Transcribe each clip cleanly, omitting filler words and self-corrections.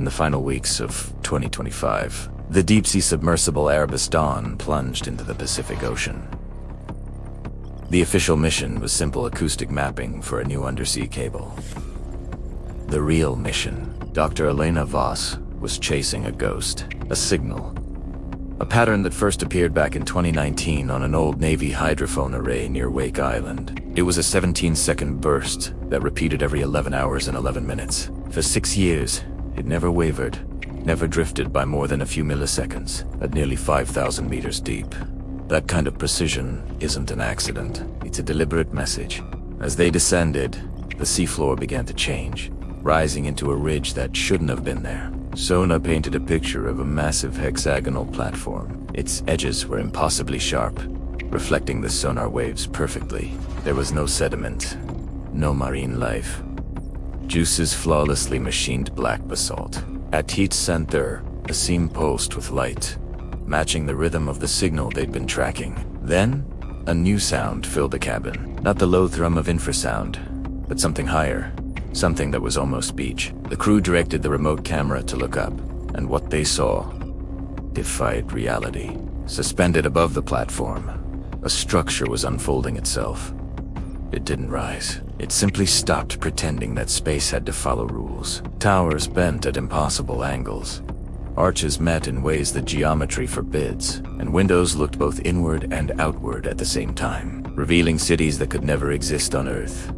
In the final weeks of 2025, the deep-sea submersible Erebus Dawn plunged into the Pacific Ocean. The official mission was simple acoustic mapping for a new undersea cable. The real mission, Dr. Elena Voss, was chasing a ghost, a signal. A pattern that first appeared back in 2019 on an old Navy hydrophone array near Wake Island. It was a 17-second burst that repeated every 11 hours and 11 minutes. For 6 years, it never wavered, never drifted by more than a few milliseconds, at nearly 5,000 meters deep. That kind of precision isn't an accident. It's a deliberate message. As they descended, the seafloor began to change, rising into a ridge that shouldn't have been there. Sona painted a picture of a massive hexagonal platform. Its edges were impossibly sharp, reflecting the sonar waves perfectly. There was no sediment, no marine life. Juice's flawlessly machined black basalt. At its center, a seam post with light, matching the rhythm of the signal they'd been tracking. Then, a new sound filled the cabin. Not the low thrum of infrasound, but something higher. Something that was almost speech. The crew directed the remote camera to look up, and what they saw defied reality. Suspended above the platform, a structure was unfolding itself. It didn't rise. It simply stopped pretending that space had to follow rules. Towers bent at impossible angles. Arches met in ways that geometry forbids, and windows looked both inward and outward at the same time, revealing cities that could never exist on Earth.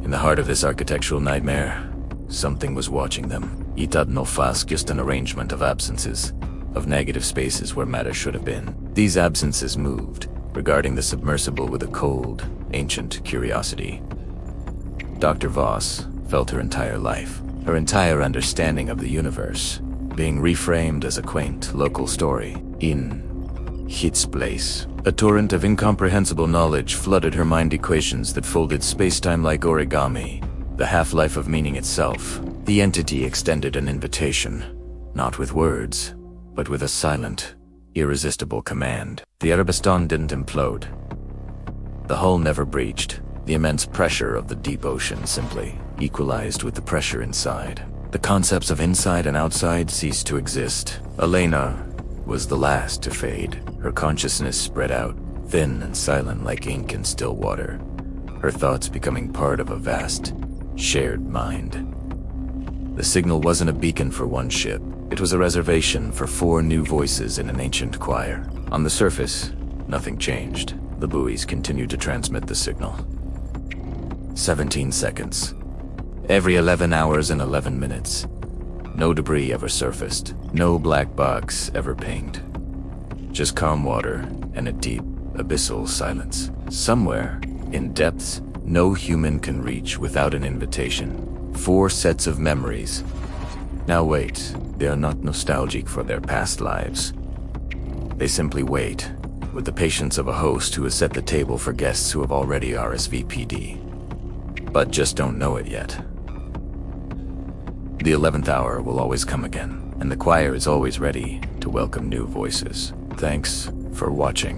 In the heart of this architectural nightmare, something was watching them. Itad no fas, just an arrangement of absences, of negative spaces where matter should have been. These absences moved, regarding the submersible with a cold, ancient curiosity. Dr. Voss felt her entire life, her entire understanding of the universe, being reframed as a quaint, local story. In its place, a torrent of incomprehensible knowledge flooded her mind. Equations that folded spacetime like origami, the half-life of meaning itself. The entity extended an invitation, not with words, but with a silent, irresistible command. The Erebus Dawn didn't implode. The hull never breached. The immense pressure of the deep ocean simply equalized with the pressure inside. The concepts of inside and outside ceased to exist. Elena was the last to fade, her consciousness spread out, thin and silent like ink in still water, her thoughts becoming part of a vast, shared mind. The signal wasn't a beacon for one ship. It was a reservation for 4 new voices in an ancient choir. On the surface, nothing changed. The buoys continued to transmit the signal. 17 seconds. Every 11 hours and 11 minutes. No debris ever surfaced. No black box ever pinged. Just calm water and a deep, abyssal silence. Somewhere, in depths no human can reach without an invitation. 4 sets of memories. Now wait, they are not nostalgic for their past lives. They simply wait, with the patience of a host who has set the table for guests who have already RSVP'd, but just don't know it yet. The 11th hour will always come again, and the choir is always ready to welcome new voices. Thanks for watching.